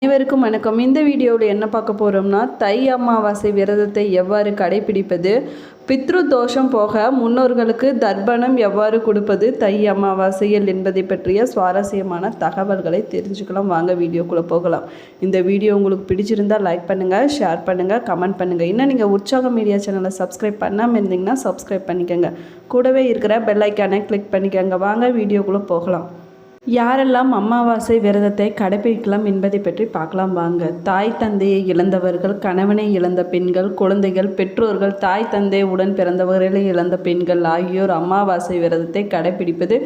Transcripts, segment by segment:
அனைவருக்கும் வணக்கம். இந்த வீடியோவில் என்ன பார்க்க போகிறோம்னா, தை அமாவாசை விரதத்தை எவ்வாறு கடைபிடிப்பது, பித்ரு தோஷம் போக முன்னோர்களுக்கு தர்ப்பணம் எவ்வாறு கொடுப்பது தை அமாவாசையில் என்பதை பற்றிய சுவாரஸ்யமான தகவல்களை தெரிஞ்சுக்கலாம். வாங்க வீடியோக்குள்ளே போகலாம். இந்த வீடியோ உங்களுக்கு பிடிச்சிருந்தால் லைக் பண்ணுங்கள், ஷேர் பண்ணுங்கள், கமெண்ட் பண்ணுங்கள். இன்னும் நீங்கள் உற்சாகம் மீடியா சேனலை சப்ஸ்கிரைப் பண்ணாமல் இருந்தீங்கன்னா சப்ஸ்கிரைப் பண்ணிக்கோங்க. கூடவே இருக்கிற பெல் ஐக்கானை கிளிக் பண்ணிக்கோங்க. வாங்க வீடியோக்குள்ளே போகலாம். யாரெல்லாம் அமாவாசை விரதத்தை கடைபிடிக்கலாம் என்பதை பற்றி பார்க்கலாம் வாங்க. தாய் தந்தையை இழந்தவர்கள், கணவனை இழந்த பெண்கள், குழந்தைகள், பெற்றோர்கள், தாய் தந்தை உடன் பிறந்தவர்களை இழந்த பெண்கள் ஆகியோர் அமாவாசை விரதத்தை கடைபிடிப்பது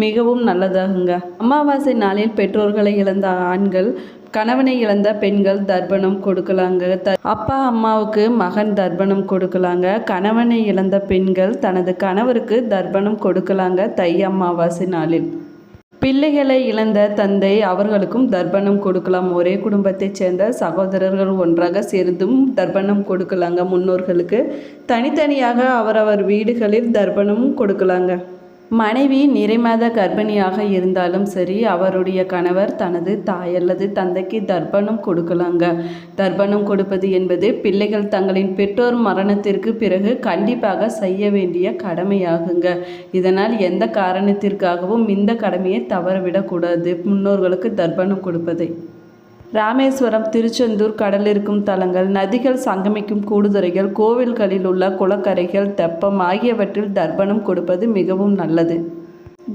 மிகவும் நல்லதாகுங்க. அமாவாசை நாளில் பெற்றோர்களை இழந்த ஆண்கள், கணவனை இழந்த பெண்கள் தர்ப்பணம் கொடுக்கலாங்க. அப்பா அம்மாவுக்கு மகன் தர்ப்பணம் கொடுக்கலாங்க. கணவனை இழந்த பெண்கள் தனது கணவருக்கு தர்ப்பணம் கொடுக்கலாங்க தை அமாவாசை நாளில். பிள்ளைகளை இழந்த தந்தை அவர்களுக்கும் தர்ப்பணம் கொடுக்கலாம். ஒரே குடும்பத்தைச் சேர்ந்த சகோதரர்கள் ஒன்றாக சேர்ந்தும் தர்ப்பணம் கொடுக்கலாங்க. முன்னோர்களுக்கு தனித்தனியாக அவரவர் வீடுகளில் தர்ப்பணமும் கொடுக்கலாங்க. மனைவி நிறைமாத கர்ப்பிணியாக இருந்தாலும் சரி, அவருடைய கணவர் தனது தாய் அல்லது தந்தைக்கு தர்ப்பணம் கொடுக்கலாங்க. தர்ப்பணம் கொடுப்பது என்பது பிள்ளைகள் தங்களின் பெற்றோர் மரணத்திற்கு பிறகு கண்டிப்பாக செய்ய வேண்டிய கடமையாகுங்க. இதனால் எந்த காரணத்திற்காகவும் இந்த கடமையை தவறவிடக்கூடாது. முன்னோர்களுக்கு தர்ப்பணம் கொடுப்பதை ராமேஸ்வரம், திருச்செந்தூர், கடலிருக்கும் தலங்கள், நதிகள் சங்கமிக்கும் கூடுதுறைகள், கோவில்களில் உள்ள குளக்கரைகள், தெப்பம் ஆகியவற்றில் தர்ப்பணம் கொடுப்பது மிகவும் நல்லது.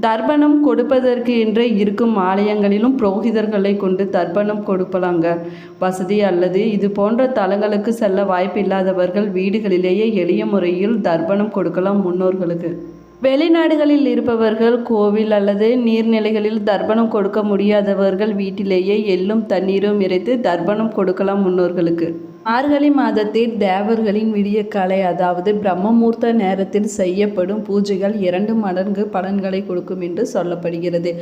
தர்ப்பணம் கொடுப்பதற்கு என்று இருக்கும் ஆலயங்களிலும் புரோகிதர்களை கொண்டு தர்ப்பணம் கொடுப்பலாங்க. வசதி அல்லது இது போன்ற தலங்களுக்கு செல்ல வாய்ப்பில்லாதவர்கள் வீடுகளிலேயே எளிய முறையில் தர்ப்பணம் கொடுக்கலாம். முன்னோர்களுக்கு வெளிநாடுகளில் இருப்பவர்கள் கோவில் அல்லது நீர்நிலைகளில் தர்ப்பணம் கொடுக்க முடியாதவர்கள் வீட்டிலேயே எள்ளும் தண்ணீரும் இறைத்து தர்ப்பணம் கொடுக்கலாம். முன்னோர்களுக்கு மார்கழி மாதத்தில் தேவர்களின் விடியற்காலை, அதாவது பிரம்மமூர்த்த நேரத்தில் செய்யப்படும் பூஜைகள் 2 மடங்கு பலன்களை கொடுக்கும் என்று சொல்லப்படுகிறது.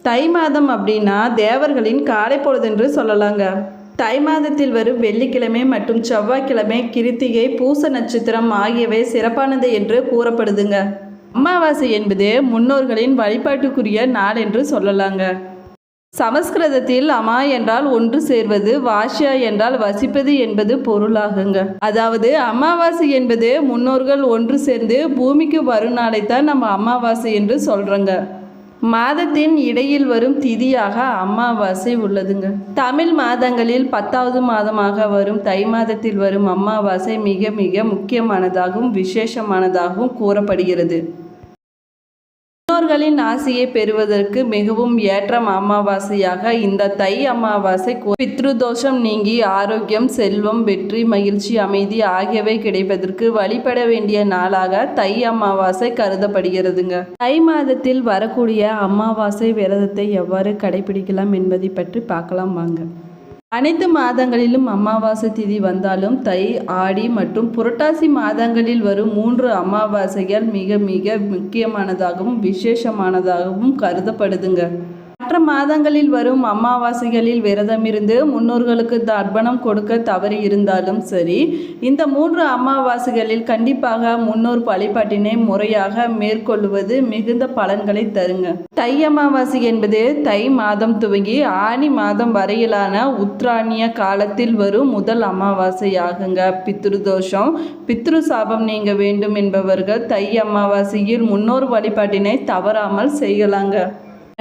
தை மாதம் அப்படின்னா தேவர்களின் காலை பொழுதென்று சொல்லலாங்க. தை மாதத்தில் வரும் வெள்ளிக்கிழமை மற்றும் செவ்வாய்க்கிழமை, கிருத்திகை, பூச நட்சத்திரம் ஆகியவை சிறப்பானது என்று கூறப்படுதுங்க. அமாவாசை என்பது முன்னோர்களின் வழிபாட்டுக்குரிய நாள் என்று சொல்லலாங்க. சமஸ்கிருதத்தில் அமா என்றால் ஒன்று சேர்வது, வாஷ்யா என்றால் வசிப்பது என்பது பொருளாகுங்க. அதாவது அமாவாசை என்பது முன்னோர்கள் ஒன்று சேர்ந்து பூமிக்கு வரும் நாளைத்தான் நம்ம அமாவாசை என்று சொல்கிறோங்க. மாதத்தின் இடையில் வரும் திதியாக அமாவாசை உள்ளதுங்க. தமிழ் மாதங்களில் 10வது மாதமாக வரும் தை மாதத்தில் வரும் அமாவாசை மிக மிக முக்கியமானதாகவும் விசேஷமானதாகவும் கூறப்படுகிறது. முன்னோர்களின் ஆசையை பெறுவதற்கு மிகவும் ஏற்ற அமாவாசையாக இந்த தை அமாவாசை பித்ருதோஷம் நீங்கி ஆரோக்கியம், செல்வம், வெற்றி, மகிழ்ச்சி, அமைதி ஆகியவை கிடைப்பதற்கு வழிபட வேண்டிய நாளாக தை அமாவாசை கருதப்படுகிறதுங்க. தை மாதத்தில் வரக்கூடிய அமாவாசை விரதத்தை எவ்வாறு கடைபிடிக்கலாம் என்பதை பற்றி பார்க்கலாம் வாங்க. அனைத்து மாதங்களிலும் அமாவாசை திதி வந்தாலும் தை, ஆடி மற்றும் புரட்டாசி மாதங்களில் வரும் 3 அமாவாசைகள் மிக மிக முக்கியமானதாகவும் விசேஷமானதாகவும் கருதப்படுதுங்க. மற்ற மாதங்களில் வரும் அமாவாசைகளில் விரதமிருந்து முன்னோர்களுக்கு தர்ப்பணம் கொடுக்க தவறி இருந்தாலும் சரி, இந்த 3 அமாவாசைகளில் கண்டிப்பாக முன்னோர் வழிபாட்டினை முறையாக மேற்கொள்வது மிகுந்த பலன்களை தருங்க. தை அமாவாசை என்பது தை மாதம் துவங்கி ஆனி மாதம் வரையிலான உத்ராணிய காலத்தில் வரும் முதல் அமாவாசை ஆகுங்க. பித்ருதோஷம், பித்ரு சாபம் நீங்க வேண்டும் என்பவர்கள் தை அமாவாசையில் முன்னோர் வழிபாட்டினை தவறாமல் செய்யலாங்க.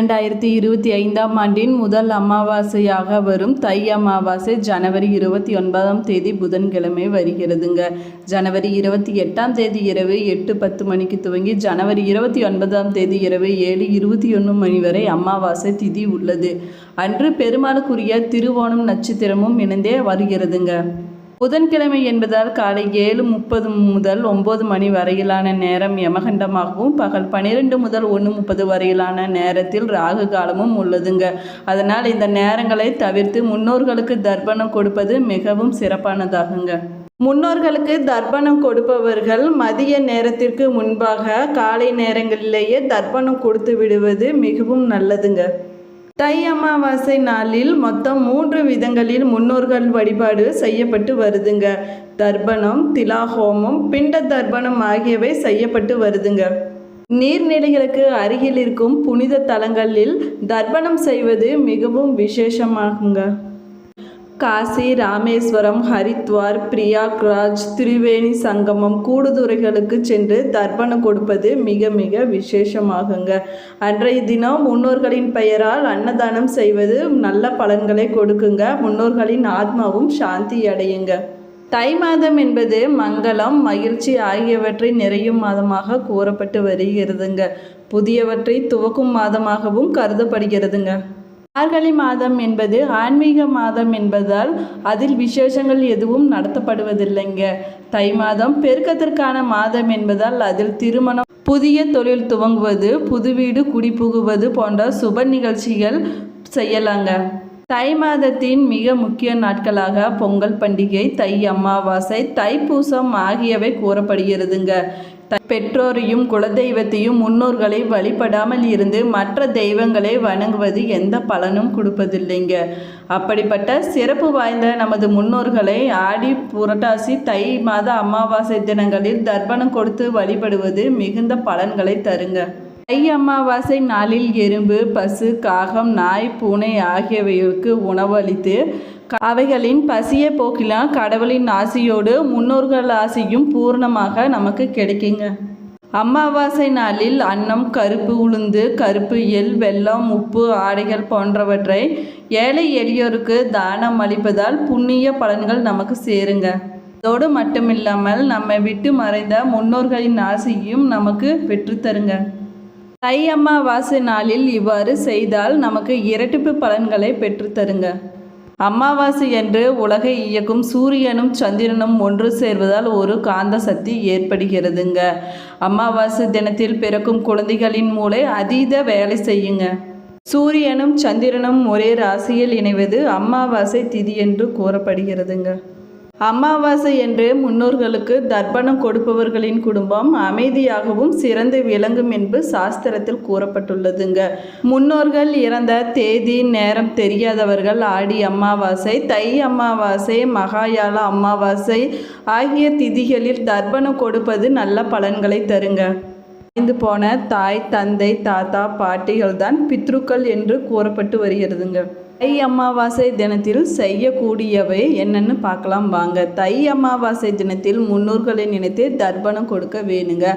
2025ஆம் ஆண்டின் முதல் அமாவாசையாக வரும் தை அமாவாசை ஜனவரி 29ஆம் தேதி புதன்கிழமை வருகிறதுங்க. ஜனவரி 28ஆம் தேதி இரவு 8:10 மணிக்கு துவங்கி ஜனவரி 29ஆம் தேதி இரவு 7:21 மணி வரை அமாவாசை திதி உள்ளது. அன்று பெருமாளுக்குரிய திருவோணம் நட்சத்திரமும் இணைந்தே வருகிறதுங்க. புதன்கிழமை என்பதால் காலை 7:30 முதல் 9 மணி வரையிலான நேரம் யமகண்டமாகவும், பகல் 12 முதல் 1:30 வரையிலான நேரத்தில் ராகு காலமும் உள்ளதுங்க. அதனால் இந்த நேரங்களை தவிர்த்து முன்னோர்களுக்கு தர்ப்பணம் கொடுப்பது மிகவும் சிறப்பானதாகுங்க. முன்னோர்களுக்கு தர்ப்பணம் கொடுப்பவர்கள் மதிய நேரத்திற்கு முன்பாக காலை நேரங்களிலேயே தர்ப்பணம் கொடுத்து விடுவது மிகவும் நல்லதுங்க. தை அமாவாசை நாளில் மொத்தம் 3 விதங்களில் முன்னோர்கள் வழிபாடு செய்யப்பட்டு வருதுங்க. தர்ப்பணம், திலாஹோமம், பிண்ட தர்ப்பணம் ஆகியவை செய்யப்பட்டு வருதுங்க. நீர்நிலைகளுக்கு அருகில் இருக்கும் புனித தலங்களில் தர்ப்பணம் செய்வது மிகவும் விசேஷமாகுங்க. காசி, ராமேஸ்வரம், ஹரித்வார், பிரியாக்ராஜ், திரிவேணி சங்கமம், கூடுதுறைகளுக்கு சென்று தர்ப்பணம் கொடுப்பது மிக மிக விசேஷமாகுங்க. அன்றைய தினம் முன்னோர்களின் பெயரால் அன்னதானம் செய்வது நல்ல பலன்களை கொடுக்குங்க. முன்னோர்களின் ஆத்மாவும் சாந்தி அடையுங்க. தை மாதம் என்பது மங்களம், மகிழ்ச்சி ஆகியவற்றை நிறையும் மாதமாக கூறப்பட்டு வருகிறதுங்க. புதியவற்றை துவக்கும் மாதமாகவும் கருதப்படுகிறதுங்க. மார்கழி மாதம் என்பது ஆன்மீக மாதம் என்பதால் அதில் விசேஷங்கள் எதுவும் நடத்தப்படுவதில்லைங்க. தை மாதம் பெருக்கத்திற்கான மாதம் என்பதால் அதில் திருமணம், புதிய தொழில் துவங்குவது, புது வீடு குடிபுகுவது போன்ற சுப நிகழ்ச்சிகள் செய்யலாங்க. தை மாதத்தின் மிக முக்கிய நாட்களாக பொங்கல் பண்டிகை, தை அமாவாசை, தைப்பூசம் ஆகியவை கூறப்படுகிறதுங்க. பெற்றோரையும் குலதெய்வத்தையும் முன்னோர்களை வழிபடாமல் இருந்து மற்ற தெய்வங்களை வணங்குவது எந்த பலனும் கொடுப்பதில்லைங்க. அப்படிப்பட்ட சிறப்பு வாய்ந்த நமது முன்னோர்களை ஆடி, புரட்டாசி, தை மாத அமாவாசை தினங்களில் தர்ப்பணம் கொடுத்து வழிபடுவது மிகுந்த பலன்களை தருங்க. தை அமாவாசை நாளில் எறும்பு, பசு, காகம், நாய், பூனை ஆகியவைகளுக்கு உணவு அளித்து அவைகளின் பசியை போக்கிலாம் கடவுளின் ஆசியோடு முன்னோர்கள் ஆசியும் பூர்ணமாக நமக்கு கிடைக்குங்க. அமாவாசை நாளில் அன்னம், கருப்பு உளுந்து, கருப்பு எள், வெல்லம், உப்பு, ஆடைகள் போன்றவற்றை ஏழை எளியோருக்கு தானம் அளிப்பதால் புண்ணிய பலன்கள் நமக்கு சேருங்க. அதோடு மட்டுமில்லாமல் நம்மை விட்டு மறைந்த முன்னோர்களின் ஆசியும் நமக்கு பெற்றுத்தருங்க. தை அமாவாசை நாளில் இவ்வாறு செய்தால் நமக்கு இரட்டிப்பு பலன்களை பெற்றுத்தருங்க. அமாவாசை என்று உலகை இயக்கும் சூரியனும் சந்திரனும் ஒன்று சேர்வதால் ஒரு காந்த சக்தி ஏற்படுகிறதுங்க. அமாவாசை தினத்தில் பிறக்கும் குழந்தைகளின் மூளை அதீத வேலை செய்யுங்க. சூரியனும் சந்திரனும் ஒரே ராசியில் இணைவது அமாவாசை திதி என்று கூறப்படுகிறதுங்க. அமாவாசை என்று முன்னோர்களுக்கு தர்ப்பணம் கொடுப்பவர்களின் குடும்பம் அமைதியாகவும் சிறந்து விளங்கும் என்று சாஸ்திரத்தில் கூறப்பட்டுள்ளதுங்க. முன்னோர்கள் இறந்த தேதி நேரம் தெரியாதவர்கள் ஆடி அமாவாசை, தை அமாவாசை, மகாயாள அமாவாசை ஆகிய திதிகளில் தர்ப்பணம் கொடுப்பது நல்ல பலன்களை தருங்க. இந்து போன தாய், தந்தை, தாத்தா, பாட்டிகள் தான் பித்ருக்கள் என்று கூறப்பட்டு வருகிறதுங்க. தை அமாவாசை தினத்தில் செய்யக்கூடியவை என்னன்னு பார்க்கலாம் வாங்க. தை அமாவாசை தினத்தில் முன்னோர்களை நினைத்து தர்ப்பணம் கொடுக்க வேணுங்க.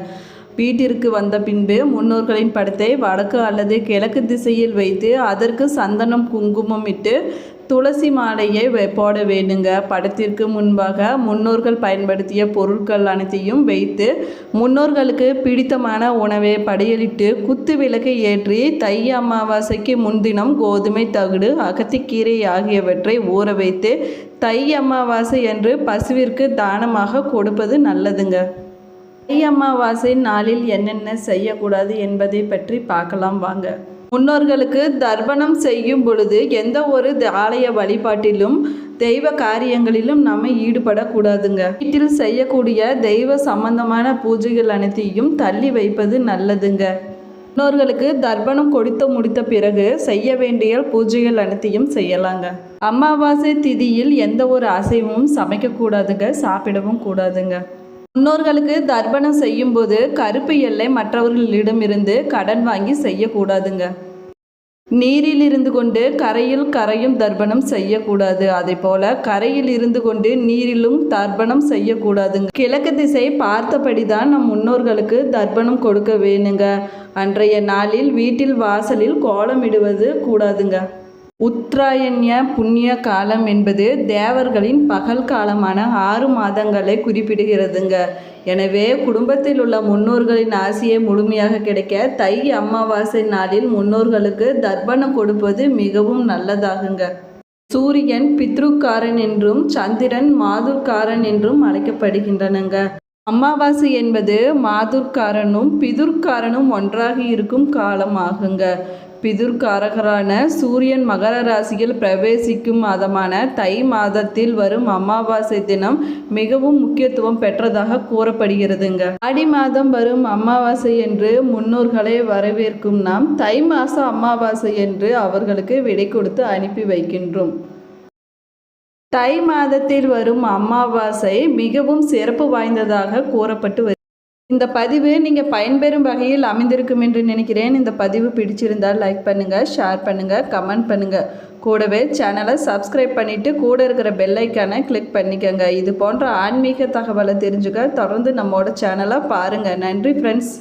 வீட்டிற்கு வந்த பின்பு முன்னோர்களின் படத்தை வடக்கு அல்லது கிழக்கு திசையில் வைத்து அதற்கு சந்தனம், குங்குமம் இட்டு துளசி மாலையை போட வேண்டுங்க. படத்திற்கு முன்பாக முன்னோர்கள் பயன்படுத்திய பொருட்கள் அனைத்தையும் வைத்து முன்னோர்களுக்கு பிடித்தமான உணவை படையலிட்டு குத்து விளக்கை ஏற்றி தை அமாவாசைக்கு முன்தினம் கோதுமை தவிடு, அகத்திக்கீரை ஆகியவற்றை ஊற வைத்து தை அமாவாசை என்று பசுவிற்கு தானமாக கொடுப்பது நல்லதுங்க. தை அமாவாசை நாளில் என்னென்ன செய்யக்கூடாது என்பதை பற்றி பார்க்கலாம் வாங்க. முன்னோர்களுக்கு தர்ப்பணம் செய்யும் பொழுது எந்த ஒரு ஆலய வழிபாட்டிலும் தெய்வ காரியங்களிலும் நம்ம ஈடுபடக்கூடாதுங்க. வீட்டில் செய்யக்கூடிய தெய்வ சம்பந்தமான பூஜைகள் அனைத்தையும் தள்ளி வைப்பது நல்லதுங்க. முன்னோர்களுக்கு தர்ப்பணம் கொடுத்து முடித்த பிறகு செய்ய வேண்டிய பூஜைகள் அனைத்தையும் செய்யலாங்க. அமாவாசை திதியில் எந்த ஒரு அசைவமும் சமைக்கக்கூடாதுங்க, சாப்பிடவும் கூடாதுங்க. முன்னோர்களுக்கு தர்ப்பணம் செய்யும்போது கருப்பு எல்லை மற்றவர்களிடமிருந்து கடன் வாங்கி செய்யக்கூடாதுங்க. நீரில் இருந்து கொண்டு கரையில் கரையும் தர்ப்பணம் செய்யக்கூடாது. அதே போல கரையில் இருந்து கொண்டு நீரிலும் தர்ப்பணம் செய்யக்கூடாதுங்க. கிழக்கு திசை பார்த்தபடி தான் நம் முன்னோர்களுக்கு தர்ப்பணம் கொடுக்க வேணுங்க. அன்றைய நாளில் வீட்டில் வாசலில் கோலமிடுவது கூடாதுங்க. உத்தராயண்ய புண்ணிய காலம் என்பது தேவர்களின் பகல் காலமான 6 மாதங்களை குறிப்பிடுகிறதுங்க. எனவே குடும்பத்தில் உள்ள முன்னோர்களின் ஆசியை முழுமையாக கிடைக்க தை அமாவாசை நாளில் முன்னோர்களுக்கு தர்ப்பணம் கொடுப்பது மிகவும் நல்லதாகுங்க. சூரியன் பித்ருக்காரன் என்றும் சந்திரன் மாதுர்காரன் என்றும் அழைக்கப்படுகின்றனங்க. அமாவாசை என்பது மாதுர்காரனும் பிதுர்காரனும் ஒன்றாக இருக்கும் காலம் ஆகுங்க. பிதுர்காரகரான சூரியன் மகர ராசியில் பிரவேசிக்கும் மாதமான தை மாதத்தில் வரும் அமாவாசை தினம் மிகவும் முக்கியத்துவம் பெற்றதாக கூறப்படுகிறதுங்க. ஆடி மாதம் வரும் அமாவாசை என்று முன்னோர்களை வரவேற்கும் நாம் தை மாச அமாவாசை என்று அவர்களுக்கு விடை கொடுத்து அனுப்பி வைக்கின்றோம். தை மாதத்தில் வரும் அமாவாசை மிகவும் சிறப்பு வாய்ந்ததாக கூறப்பட்டு இந்த பதிவு நீங்கள் பயன்பெறும் வகையில் அமைந்திருக்கும் என்று நினைக்கிறேன். இந்த பதிவு பிடிச்சிருந்தால் லைக் பண்ணுங்கள், ஷேர் பண்ணுங்கள், கமெண்ட் பண்ணுங்கள். கூடவே சேனலை சப்ஸ்கிரைப் பண்ணிவிட்டு கூட இருக்கிற பெல் ஐக்கானை கிளிக் பண்ணிக்கோங்க. இது போன்ற ஆன்மீக தகவலை தெரிஞ்சுக்க தொடர்ந்து நம்மளோட சேனலை பாருங்கள். நன்றி ஃப்ரெண்ட்ஸ்.